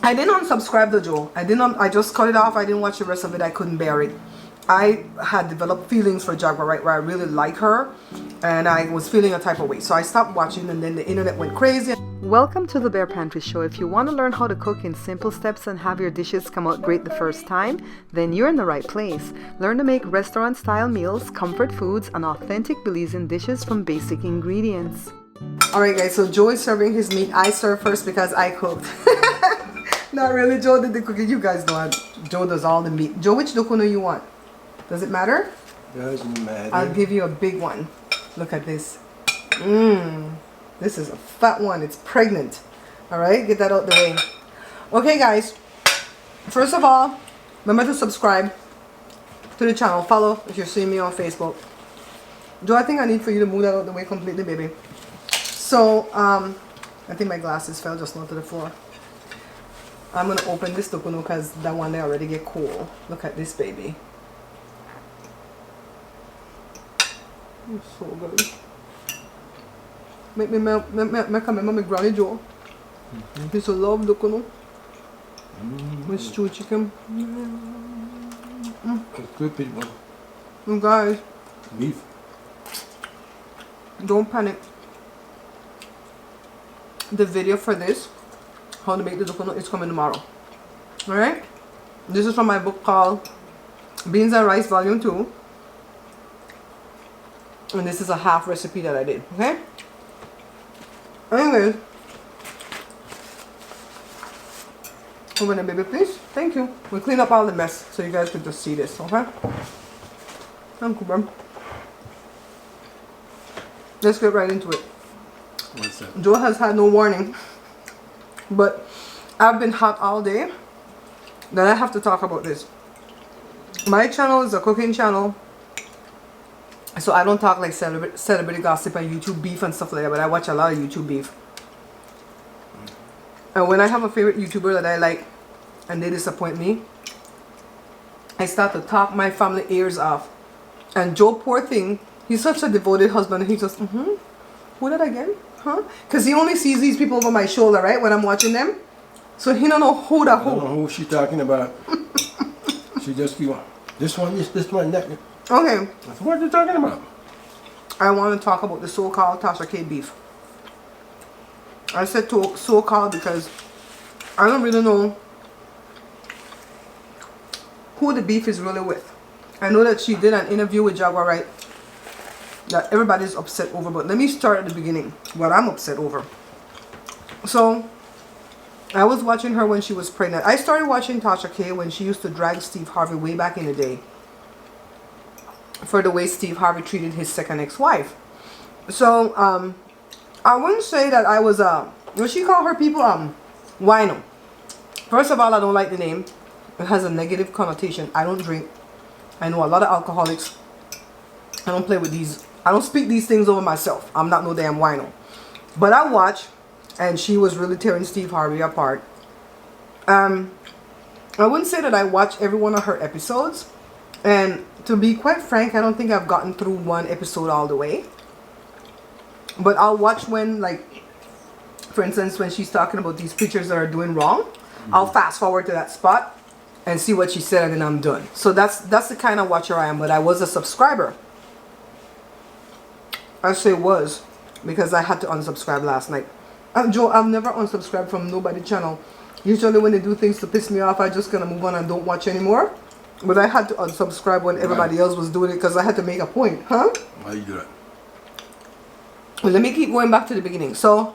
I didn't unsubscribe the Joe. I just cut it off. I didn't watch the rest of it. I couldn't bear it. I had developed feelings for Jaguar Wright where I really like her, and I was feeling a type of way. So I stopped watching, and then the internet went crazy. Welcome to the Bare Pantry Show. If you want to learn how to cook in simple steps and have your dishes come out great the first time, then you're in the right place. Learn to make restaurant-style meals, comfort foods, and authentic Belizean dishes from basic ingredients. Alright guys, so Joe is serving his meat. I serve first because I cooked. Not really, Joe did the cooking. You guys know Joe does all the meat. Joe, which Dukunu you want? Does it matter? Doesn't matter. I'll give you a big one. Look at this. This is a fat one. It's pregnant. Alright, get that out the way. Okay guys, first of all, remember to subscribe to the channel. Follow if you're seeing me on Facebook. Joe, I think I need for you to move that out the way completely, baby. So, I think my glasses fell just now to the floor. I'm going to open this Dukunu because that one they already get cool. Look at this baby. It's so good. Make me remember my granny Joe. This a love Dukunu. With stew chicken. It's good, people. You guys, Beef. don't panic. The video for this, how to make the Dukunu, is coming tomorrow. Alright? This is from my book called Beans and Rice Volume 2. And this is a half recipe that I did. Okay? Anyways. Open it, baby, please. Thank you. We'll clean up all the mess so you guys can just see this. Okay? Thank you, bro. Let's get right into it. What's that? Joe has had no warning, but I've been hot all day that I have to talk about this. My channel is a cooking channel, so I don't talk like celebrity gossip and YouTube beef and stuff like that, but I watch a lot of YouTube beef. And when I have a favorite YouTuber that I like and they disappoint me, I start to talk my family ears off. And Joe, poor thing, he's such a devoted husband, and he just, who that again? Huh? Because he only sees these people over my shoulder, right, when I'm watching them. So he don't know who the who. I don't know who she's talking about. She just keep on. This one, this one, that. Okay. That's what you're talking about. I want to talk about the so-called Tasha K beef. I said so-called because I don't really know who the beef is really with. I know that she did an interview with Jaguar Wright that everybody's upset over, but let me start at the beginning, what I'm upset over. So, I was watching her when she was pregnant. I started watching Tasha K when she used to drag Steve Harvey way back in the day for the way Steve Harvey treated his second ex-wife. So, I wouldn't say that I was, what she called her people, wino. First of all, I don't like the name. It has a negative connotation. I don't drink. I know a lot of alcoholics. I don't play with these. I don't speak these things over myself. I'm not no damn wino. But I watch, and she was really tearing Steve Harvey apart. I wouldn't say that I watch every one of her episodes. And to be quite frank, I don't think I've gotten through one episode all the way. But I'll watch when, like, for instance, when she's talking about these pictures that are doing wrong, I'll fast forward to that spot and see what she said, and then I'm done. So that's the kind of watcher I am. But I was a subscriber. I say was because I had to unsubscribe last night. Joe, I've never unsubscribed from nobody's channel. Usually when they do things to piss me off, I just gonna move on and don't watch anymore. But I had to unsubscribe when everybody else was doing it because I had to make a point, huh? Why you do that? Well, let me keep going back to the beginning. So,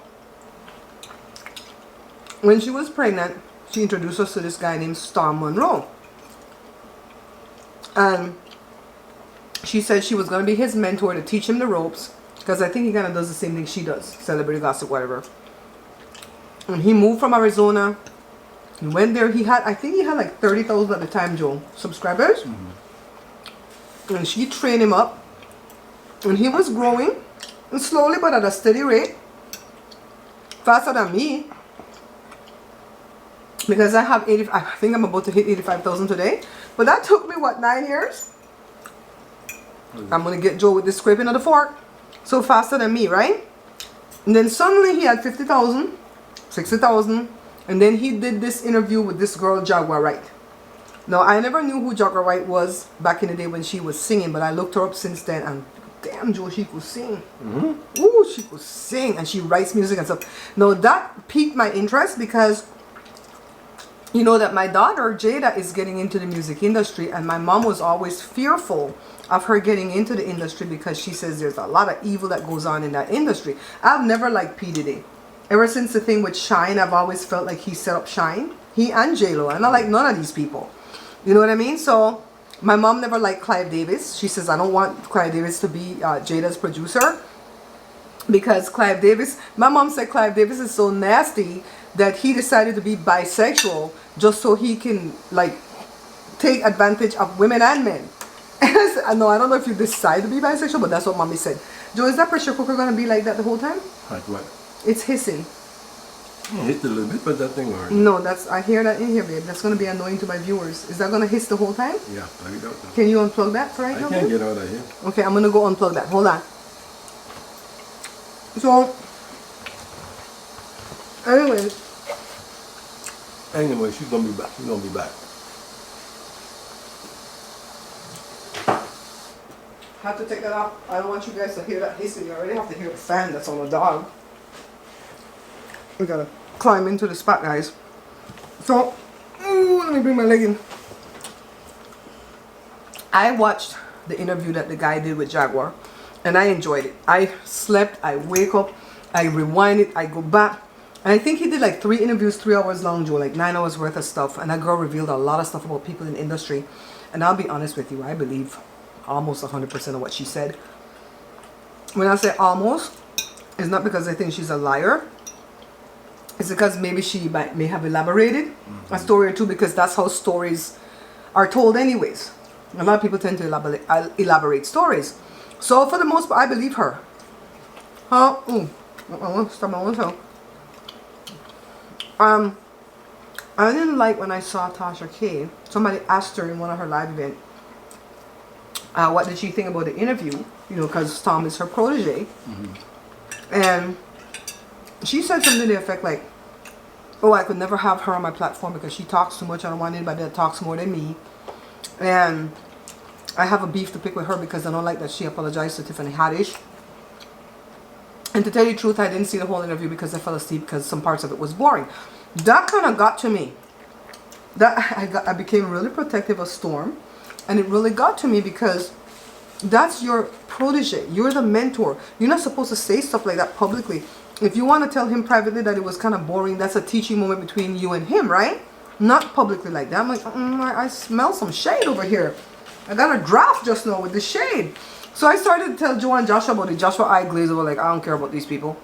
when she was pregnant, she introduced us to this guy named Storm Monroe. And she said she was going to be his mentor to teach him the ropes. Because I think he kind of does the same thing she does. Celebrity gossip, whatever. And he moved from Arizona. He went there. I think he had like 30,000 at the time, Joe, subscribers. And she trained him up. And he was growing. And slowly but at a steady rate. Faster than me. Because I have I think I'm about to hit 85,000 today. But that took me, what, 9 years? I'm going to get Joe with this scraping of the fork. So faster than me, right? And then suddenly he had 50,000, 60,000, And then he did this interview with this girl, Jaguar Wright. Now, I never knew who Jaguar Wright was back in the day when she was singing, but I looked her up since then, and damn, Joe, she could sing. Ooh, she could sing, and she writes music and stuff. Now, that piqued my interest because you know that my daughter, Jada, is getting into the music industry, and my mom was always fearful of her getting into the industry because she says there's a lot of evil that goes on in that industry. I've never liked P. Diddy. Ever since the thing with Shine, I've always felt like he set up Shine. He and J-Lo, and I like none of these people. You know what I mean? So my mom never liked Clive Davis. She says, I don't want Clive Davis to be Jada's producer because Clive Davis, my mom said Clive Davis is so nasty that he decided to be bisexual just so he can like take advantage of women and men. And I said, no, I don't know if you decide to be bisexual, but that's what mommy said. Joe, is that pressure cooker going to be like that the whole time? Like what? It's hissing. Hit a little bit, but that thing already. No, I hear that in here, babe. That's going to be annoying to my viewers. Is that going to hiss the whole time? Yeah, plug it out. Can you unplug that for right now, I can't babe? get out of here. Okay, I'm going to go unplug that. Hold on. So, Anyway, she's going to be back. She's going to be back. Have to take that off. I don't want you guys to hear that hissing. You already have to hear the fan that's on the dog. We got to climb into the spot, guys. So, let me bring my leg in. I watched the interview that the guy did with Jaguar, and I enjoyed it. I slept, I wake up, I rewind it, I go back. And I think he did like 3 interviews, 3 hours long, Joe, like 9 hours worth of stuff. And that girl revealed a lot of stuff about people in the industry. And I'll be honest with you, I believe almost 100% of what she said. When I say almost, it's not because I think she's a liar. It's because maybe she may have elaborated a story or two, because that's how stories are told anyways. A lot of people tend to elaborate stories. So for the most part, I believe her. I didn't like when I saw Tasha K. Somebody asked her in one of her live events, what did she think about the interview? You know, because Tom is her protege. And she said something to the effect like, oh, I could never have her on my platform because she talks too much. I don't want anybody that talks more than me. And I have a beef to pick with her because I don't like that she apologized to Tiffany Haddish. And to tell you the truth, I didn't see the whole interview because I fell asleep because some parts of it was boring. That kind of got to me. I became really protective of Storm. And it really got to me because that's your protege. You're the mentor. You're not supposed to say stuff like that publicly. If you want to tell him privately that it was kind of boring, that's a teaching moment between you and him, right? Not publicly like that. I'm like, I smell some shade over here. I got a draft just now with the shade. So I started to tell Joe and Joshua about it. Joshua eye glazed over like, I don't care about these people.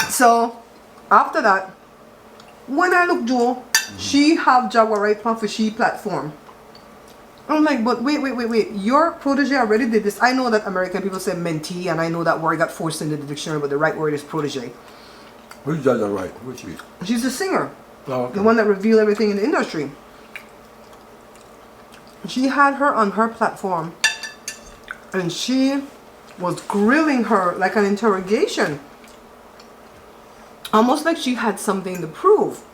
So after that, when I look Joe, she have Jaguar Wright on for she platform. I'm like, but wait. Your protege already did this. I know that American people say mentee, and I know that word got forced into the dictionary, but the right word is protege. Who's Jaguar Wright? Which is? She's the singer. Oh, okay. The one that revealed everything in the industry. She had her on her platform, and she was grilling her like an interrogation. Almost like she had something to prove.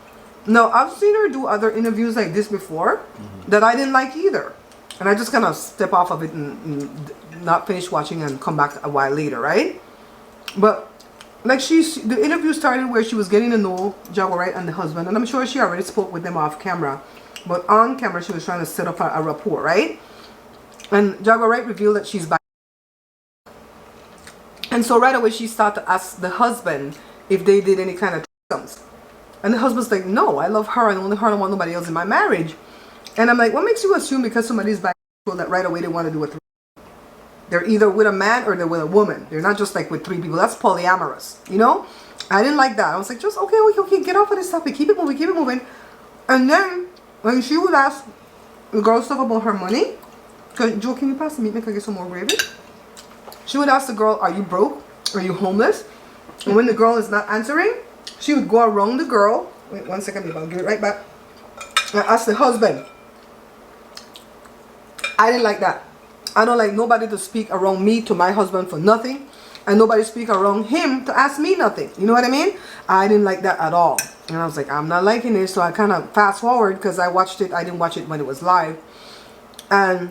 Now, I've seen her do other interviews like this before that I didn't like either. And I just kind of step off of it and not finish watching and come back a while later, right? But like the interview started where she was getting to know Jaguar Wright and the husband. And I'm sure she already spoke with them off camera. But on camera, she was trying to set up a rapport, right? And Jaguar Wright revealed that she's bi. And so right away, she started to ask the husband if they did any kind of threesomes. And the husband's like, no, I love her and only her. I don't want nobody else in my marriage. And I'm like, what makes you assume because somebody's bisexual that right away they want to do a threesome? They're either with a man or they're with a woman. They're not just like with 3 people. That's polyamorous, you know? I didn't like that. I was like, just, okay, get off of this topic. Keep it moving. And then when she would ask the girl stuff about her money, Joe, can you pass the meat? Make I get some more gravy? She would ask the girl, are you broke? Are you homeless? And when the girl is not answering, she would go around the girl. Wait 1 second, I'll give it right back. And ask the husband. I didn't like that. I don't like nobody to speak around me to my husband for nothing. and nobody speak around him to ask me nothing. You know what I mean? I didn't like that at all. And I was like, I'm not liking it. So I kind of fast forward because I watched it. I didn't watch it when it was live. And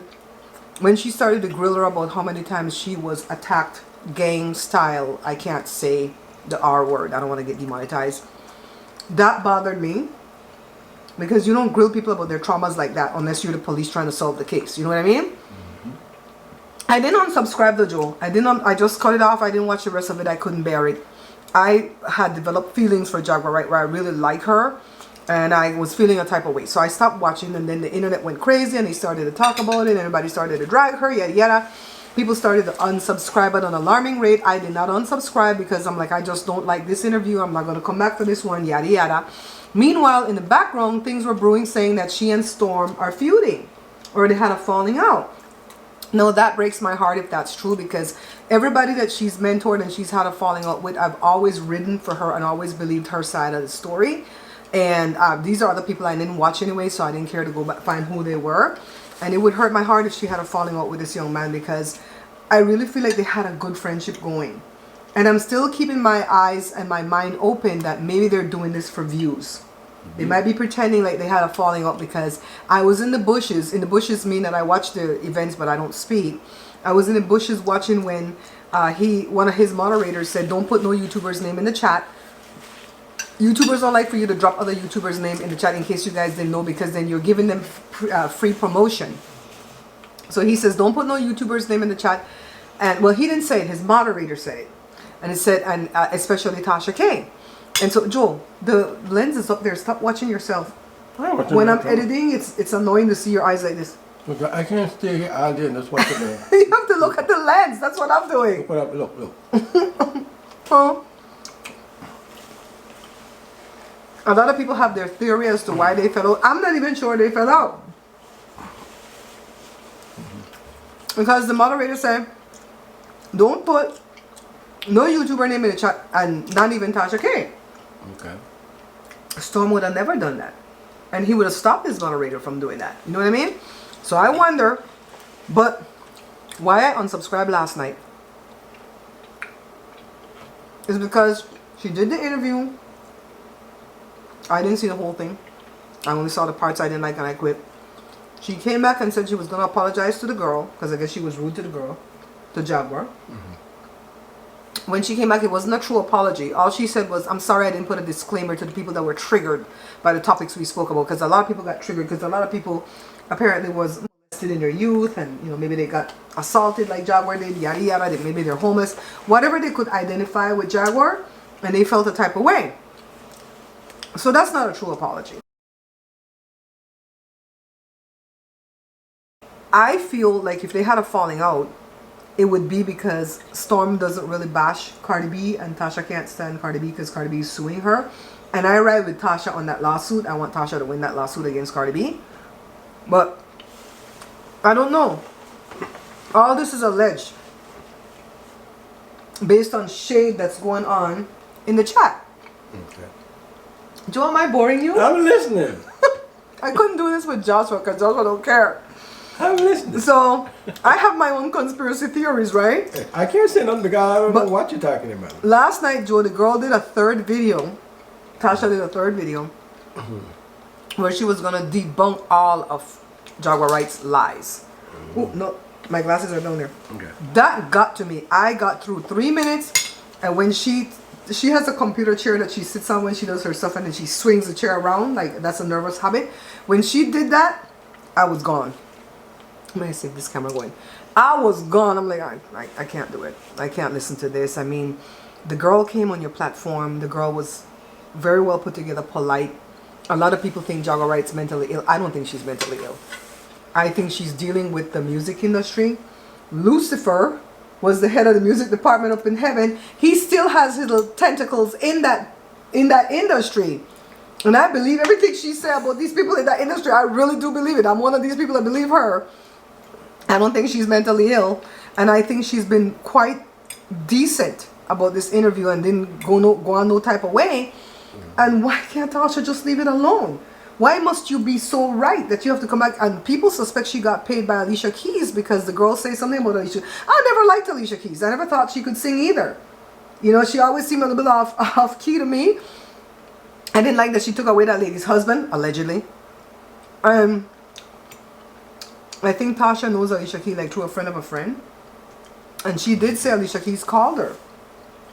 when she started to grill her about how many times she was attacked gang style, I can't say the R word. I don't want to get demonetized. That bothered me. Because you don't grill people about their traumas like that unless you're the police trying to solve the case. You know what I mean? I didn't unsubscribe though, Joe. I just cut it off. I didn't watch the rest of it. I couldn't bear it. I had developed feelings for Jaguar Wright where I really like her. And I was feeling a type of way. So I stopped watching, and then the internet went crazy and they started to talk about it. And everybody started to drag her, yada yada. People started to unsubscribe at an alarming rate. I did not unsubscribe because I'm like, I just don't like this interview. I'm not going to come back to this one, yada yada. Meanwhile, in the background, things were brewing saying that she and Storm are feuding, or they had a falling out. Now, that breaks my heart if that's true, because everybody that she's mentored and she's had a falling out with, I've always ridden for her and always believed her side of the story. And these are the people I didn't watch anyway, so I didn't care to go back, find who they were. And it would hurt my heart if she had a falling out with this young man, because I really feel like they had a good friendship going. And I'm still keeping my eyes and my mind open that maybe they're doing this for views. They might be pretending like they had a falling out, because I was in the bushes. In the bushes mean that I watch the events but I don't speak. I was in the bushes watching when one of his moderators said, don't put no YouTuber's name in the chat. YouTubers don't like for you to drop other YouTubers' name in the chat, in case you guys didn't know, because then you're giving them free promotion. So he says, don't put no YouTuber's name in the chat. And well, he didn't say it, his moderator said it. And it said, and especially Tasha K. And so, Joe, the lens is up there. Stop watching yourself. When I'm editing, it's annoying to see your eyes like this. Look, I can't stay here all day and just watch it. You have to look at the lens. That's what I'm doing. Look. Huh? A lot of people have their theory as to why they fell out. I'm not even sure they fell out. Because the moderator said, don't put no YouTuber name in the chat, and not even Tasha K. Okay. Storm would have never done that. And he would have stopped his moderator from doing that. You know what I mean? So I wonder, but why I unsubscribed last night is because she did the interview. I didn't see the whole thing. I only saw the parts I didn't like and I quit. She came back and said she was going to apologize to the girl, because I guess she was rude to the girl, to Jaguar. When she came back, it wasn't a true apology. All she said was, I'm sorry I didn't put a disclaimer to the people that were triggered by the topics we spoke about, because a lot of people got triggered, because a lot of people apparently was molested in their youth, and you know, maybe they got assaulted like Jaguar did, yada yada, maybe they're homeless, whatever they could identify with Jaguar, and they felt a type of way. So that's not a true apology. I feel like if they had a falling out, it would be because Storm doesn't really bash Cardi B, and Tasha can't stand Cardi B because Cardi B is suing her. And I ride with Tasha on that lawsuit. I want Tasha to win that lawsuit against Cardi B. But I don't know. All this is alleged based on shade that's going on in the chat. Okay. Joe, am I boring you? I'm listening. I couldn't do this with Joshua because Joshua don't care. I'm listening. So, I have my own conspiracy theories, right? I can't say nothing because I don't know what you're talking about. Last night, Joe, the girl did a third video. Tasha did a third video where she was going to debunk all of Jaguar Wright's lies. Oh, no, my glasses are down there. Okay. That got to me. I got through 3 minutes, and when she has a computer chair that she sits on when she does her stuff, and then she swings the chair around, like that's a nervous habit. When she did that, I was gone. Let me see if this camera going. I was gone. I'm like, I can't do it. I can't listen to this. I mean, the girl came on your platform. The girl was very well put together, polite. A lot of people think Jaguar Wright's mentally ill. I don't think she's mentally ill. I think she's dealing with the music industry. Lucifer was the head of the music department up in heaven. He still has his little tentacles in that industry. And I believe everything she said about these people in that industry. I really do believe it. I'm one of these people that believe her. I don't think she's mentally ill, and I think she's been quite decent about this interview and didn't go on no type of way. And why can't Tasha just leave it alone? Why must you be so right that you have to come back? And people suspect she got paid by Alicia Keys because the girls say something about Alicia. I never liked Alicia Keys. I never thought she could sing either. You know, she always seemed a little bit off key to me. I didn't like that she took away that lady's husband, allegedly. I think Tasha knows Alicia Keys like through a friend of a friend. And she did say Alicia Keys called her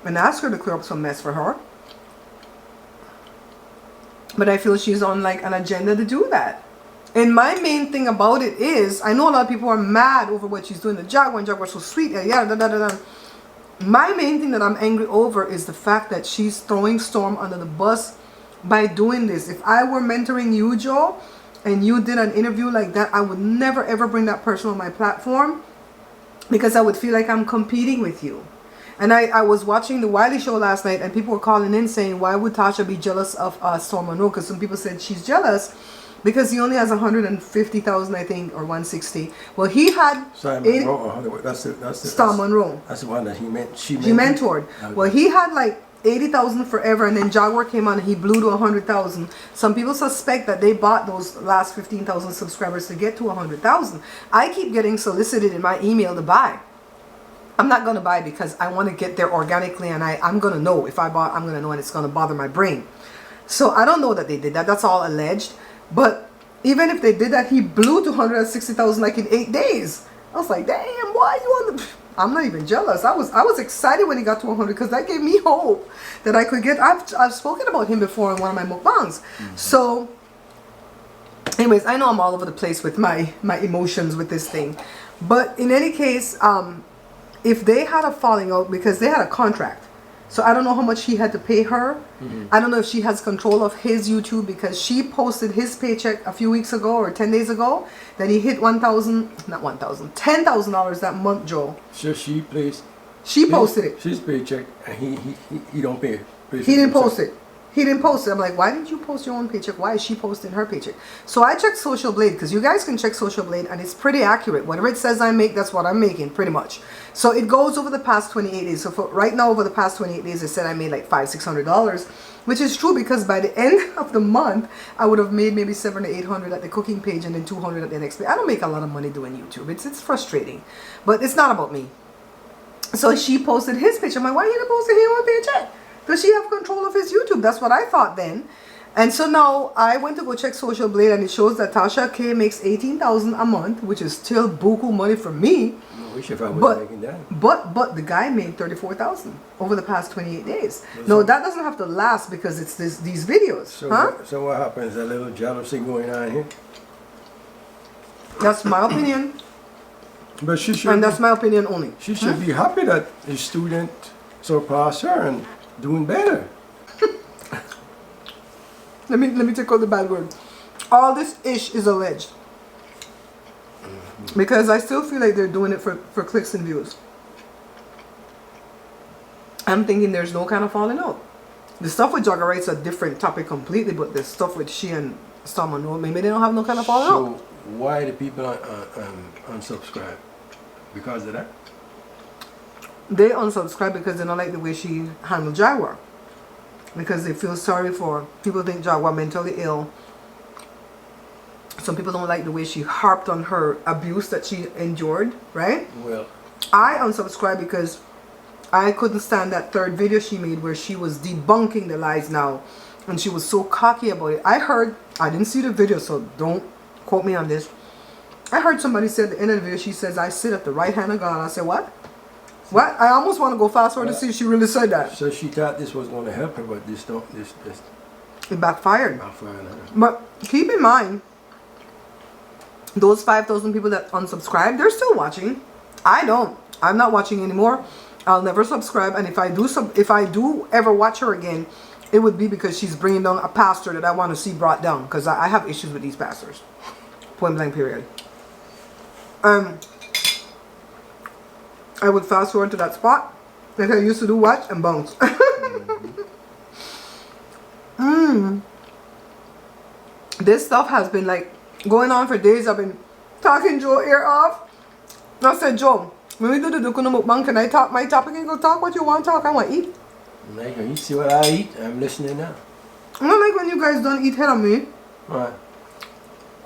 and asked her to clear up some mess for her. But I feel she's on like an agenda to do that. And my main thing about it is, I know a lot of people are mad over what she's doing to Jaguar, and Jaguar's so sweet, My main thing that I'm angry over is the fact that she's throwing Storm under the bus by doing this. If I were mentoring you, Joe, and you did an interview like that, I would never ever bring that person on my platform because I would feel like I'm competing with you. And I was watching the Wiley show last night, and people were calling in saying, why would Tasha be jealous of Storm Monroe? Because some people said she's jealous because he only has 150,000, I think, or 160. Well, he had Storm Monroe. That's the one that she mentored. Okay. Well, he had like 80,000 forever, and then Jaguar came on and he blew to 100,000. Some people suspect that they bought those last 15,000 subscribers to get to 100,000. I keep getting solicited in my email to buy. I'm not going to buy because I want to get there organically, and I'm going to know. If I bought, I'm going to know, and it's going to bother my brain. So I don't know that they did that. That's all alleged. But even if they did that, he blew to 160,000 like in 8 days. I was like, damn, why are you on the... I'm not even jealous. I was excited when he got to 100 because that gave me hope that I could get... I've spoken about him before in one of my mukbangs. So anyways, I know I'm all over the place with my emotions with this thing. But in any case... if they had a falling out, because they had a contract, so I don't know how much he had to pay her. I don't know if she has control of his YouTube, because she posted his paycheck a few weeks ago or 10 days ago that he hit $10,000 that month, Joe. So she posted it. She's paycheck, and he don't pay. He didn't post it. He didn't post it. I'm like, why didn't you post your own paycheck? Why is she posting her paycheck? So I checked Social Blade, because you guys can check Social Blade, and it's pretty accurate. Whatever it says I make, that's what I'm making, pretty much. So it goes over the past 28 days. So for right now, over the past 28 days, it said I made like $500-600, which is true, because by the end of the month, I would have made maybe $700 to $800 at the cooking page, and then $200 at the next page. I don't make a lot of money doing YouTube. It's frustrating, but it's not about me. So she posted his picture. I'm like, why you didn't post his own paycheck? Does she have control of his YouTube? That's what I thought then. And so now I went to go check Social Blade, and it shows that Tasha K makes $18,000 a month, which is still buku money for me. I wish if I was making that. But the guy made $34,000 over the past 28 days. No, that doesn't have to last, because it's these videos. So what happens? A little jealousy going on here? That's my opinion. But she should. And that's my opinion only. She should be happy that his student surpassed her and doing better. Let me take out the bad word. All this ish is alleged. Because I still feel like they're doing it for clicks and views. I'm thinking there's no kind of falling out. The stuff with Jaguar Wright's a different topic completely, but the stuff with she and Storm Monroe, maybe they don't have no kind of falling out. So why do people unsubscribe? Because of that? They unsubscribe because they don't like the way she handled Jaguar. Because they feel sorry for... People think Jaguar mentally ill. Some people don't like the way she harped on her abuse that she endured, right? Well, I unsubscribed because I couldn't stand that third video she made where she was debunking the lies now. And she was so cocky about it. I didn't see the video, so don't quote me on this. I heard somebody say at the end of the video, she says, I sit at the right hand of God. I said, what? What? I almost want to go fast forward to see if she really said that. So she thought this was going to help her, but this it backfired. Backfired on her. But keep in mind, those 5,000 people that unsubscribe, they're still watching. I don't. I'm not watching anymore. I'll never subscribe. And if I do ever watch her again, it would be because she's bringing down a pastor that I want to see brought down. Because I have issues with these pastors. Point blank period. I would fast forward to that spot like I used to do, watch and bounce. This stuff has been like going on for days. I've been talking Joe ear off. I said, Joe, when we do the Dukunu Mukbang, can I talk my topic? You go talk what you want to talk. I want to eat. Like, you see what I eat? I'm listening now. I don't like when you guys don't eat head on me. Right.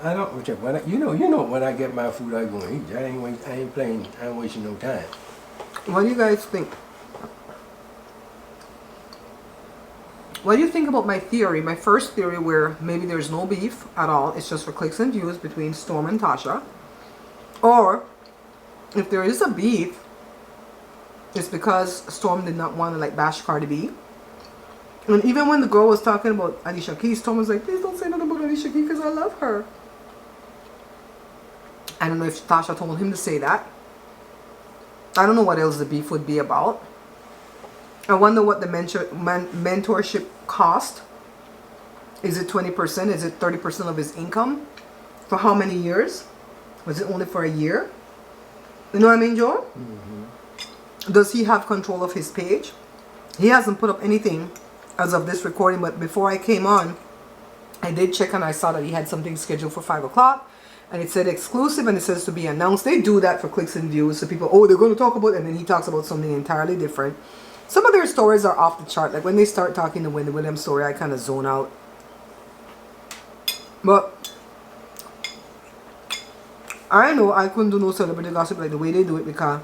I don't. When when I get my food, I go and eat. I ain't playing. I ain't wasting no time. What do you guys think? What do you think about my theory? My first theory where maybe there's no beef at all. It's just for clicks and views between Storm and Tasha. Or if there is a beef, it's because Storm did not want to like bash Cardi B. And even when the girl was talking about Alicia Keys, Storm was like, please don't say nothing about Alicia Keys because I love her. I don't know if Tasha told him to say that. I don't know what else the beef would be about. I wonder what the mentorship cost. Is it 20%? Is it 30% of his income? For how many years? Was it only for a year? You know what I mean, Joe? Mm-hmm. Does he have control of his page? He hasn't put up anything as of this recording, but before I came on, I did check and I saw that he had something scheduled for 5 o'clock. And it said exclusive and it says to be announced. They do that for clicks and views. So people, oh, they're going to talk about it. And then he talks about something entirely different. Some of their stories are off the chart. Like when they start talking the Wendy Williams story, I kind of zone out. But I know I couldn't do no celebrity gossip like the way they do it because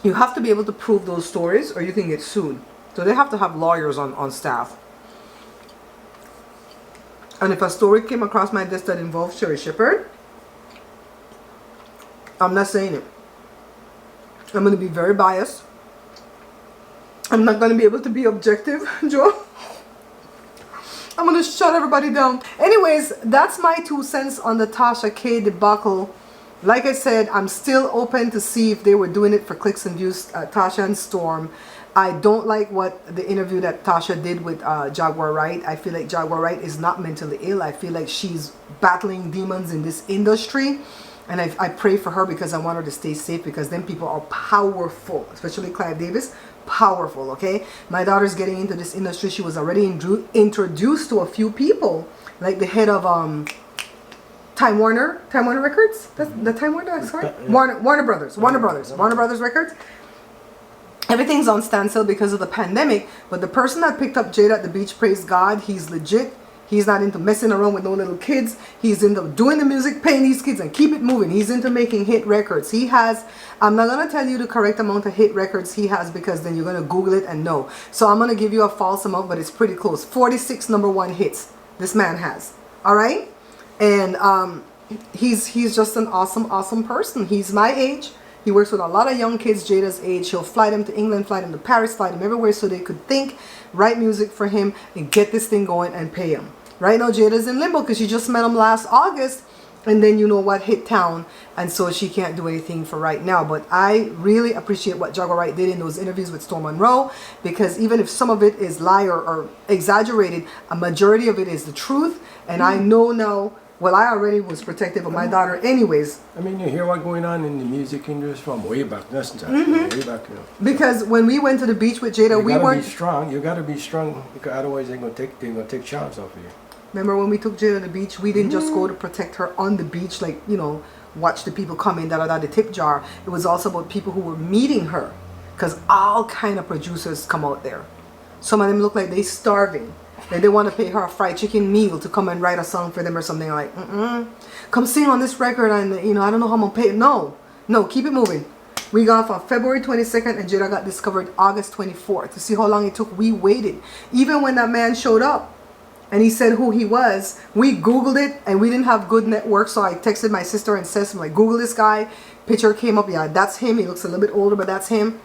you have to be able to prove those stories or you can get sued. So they have to have lawyers on staff. And if a story came across my desk that involved Sherry Shepherd, I'm not saying it. I'm going to be very biased. I'm not going to be able to be objective, Joe. I'm going to shut everybody down. Anyways, that's my 2 cents on the Tasha K debacle. Like I said, I'm still open to see if they were doing it for clicks and views, Tasha and Storm. I don't like what the interview that Tasha did with Jaguar Wright. I feel like Jaguar Wright is not mentally ill. I feel like she's battling demons in this industry. And I pray for her because I want her to stay safe because then people are powerful, especially Clive Davis. Powerful, okay? My daughter's getting into this industry. She was already introduced to a few people, like the head of Time Warner Records. That's the Time Warner, sorry? Yeah. Warner Brothers Records. Everything's on standstill because of the pandemic, but the person that picked up Jada at the beach, praise God, he's legit. He's not into messing around with no little kids. He's into doing the music, paying these kids and keep it moving. He's into making hit records. He has, I'm not going to tell you the correct amount of hit records he has because then you're going to Google it and know. So I'm going to give you a false amount, but it's pretty close. 46 #1 hits this man has. All right? And he's just an awesome person. He's my age. He works with a lot of young kids Jada's age. He'll fly them to England, fly them to Paris, fly them everywhere so they could think, write music for him, and get this thing going and pay him. Right now, Jada's in limbo because she just met him last August. And then you know what hit town. And so she can't do anything for right now. But I really appreciate what Jaguar Wright did in those interviews with Storm Monroe. Because even if some of it is lie or exaggerated, a majority of it is the truth. And I know now. Well, I already was protective of my daughter anyways. I mean, you hear what's going on in the music industry from way back. That's way back, you know. Because when we went to the beach with Jada, we weren't... You gotta be strong because otherwise they're gonna take charms off of you. Remember when we took Jada to the beach, we didn't just go to protect her on the beach, like, you know, watch the people come in, the tip jar. It was also about people who were meeting her. Because all kind of producers come out there. Some of them look like they starving. Like they want to pay her a fried chicken meal to come and write a song for them or something like, come sing on this record and, you know, I don't know how I'm going to pay. No, keep it moving. We got off on February 22nd and Jada got discovered August 24th. To see how long it took, we waited. Even when that man showed up and he said who he was, we Googled it and we didn't have good network. So I texted my sister and said, like, Google this guy. Picture came up. Yeah, that's him. He looks a little bit older, but that's him.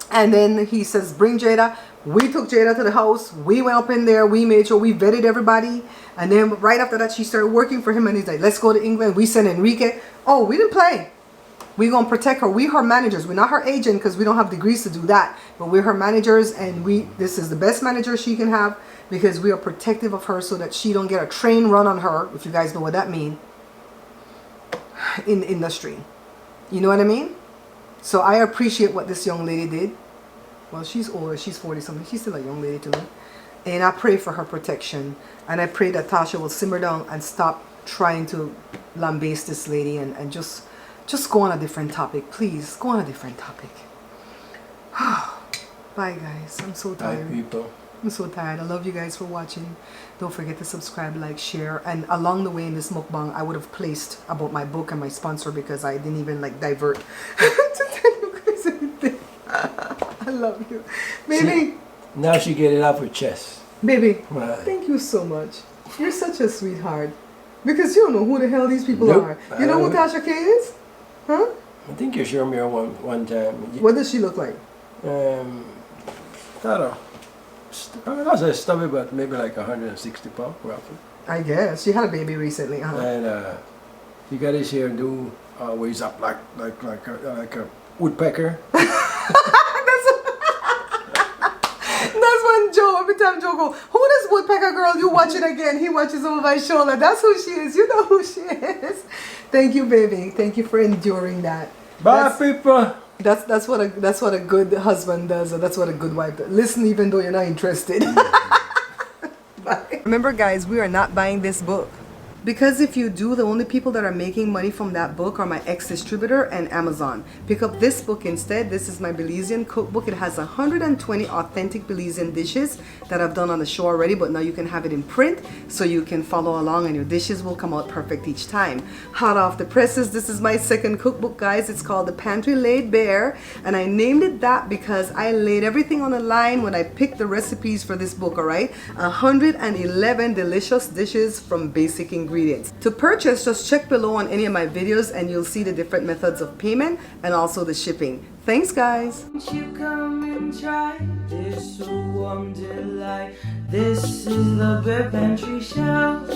And then he says, bring Jada. We took Jada to the house. We went up in there. We made sure we vetted everybody. And then right after that, she started working for him. And he's like, let's go to England. We sent Enrique. Oh, we didn't play. We're going to protect her. We're her managers. We're not her agent because we don't have degrees to do that. But we're her managers. And this is the best manager she can have because we are protective of her so that she don't get a train run on her, if you guys know what that means, in the industry. You know what I mean? So I appreciate what this young lady did. Well, she's older. She's 40-something. She's still a young lady to me. And I pray for her protection. And I pray that Tasha will simmer down and stop trying to lambaste this lady and just go on a different topic. Please, go on a different topic. Bye, guys. I'm so tired. Bye, people. I'm so tired. I love you guys for watching. Don't forget to subscribe, like, share, and along the way in this mukbang, I would have placed about my book and my sponsor because I didn't even like divert to tell you guys anything. I love you, baby. Now she get it off her chest. Baby, Right. thank you so much. You're such a sweetheart. Because you don't know who the hell these people Nope. are. You know who Tasha K is? Huh? I think you showed me her one time. What does she look like? I don't know. I mean, I was a stubby, but maybe like 160 pounds, roughly. I guess. She had a baby recently, huh? And you got his hair do always up like a woodpecker. That's when Joe, every time Joe go, who this woodpecker girl? You watch it again. He watches over my shoulder. That's who she is. You know who she is. Thank you, baby. Thank you for enduring that. Bye, people. That's what a good husband does, or that's what a good wife does. Listen, even though you're not interested. Bye. Remember, guys, we are not buying this book. Because if you do, the only people that are making money from that book are my ex-distributor and Amazon. Pick up this book instead. This is my Belizean cookbook. It has 120 authentic Belizean dishes that I've done on the show already, but now you can have it in print so you can follow along and your dishes will come out perfect each time. Hot off the presses, this is my second cookbook, guys. It's called the Pantry Laid Bare, and I named it that because I laid everything on the line when I picked the recipes for this book, alright? 111 delicious dishes from basic ingredients. To purchase, just check below on any of my videos and you'll see the different methods of payment and also the shipping. Thanks, guys. Won't you come and try this warm delight? This is the Bare Pantry Show.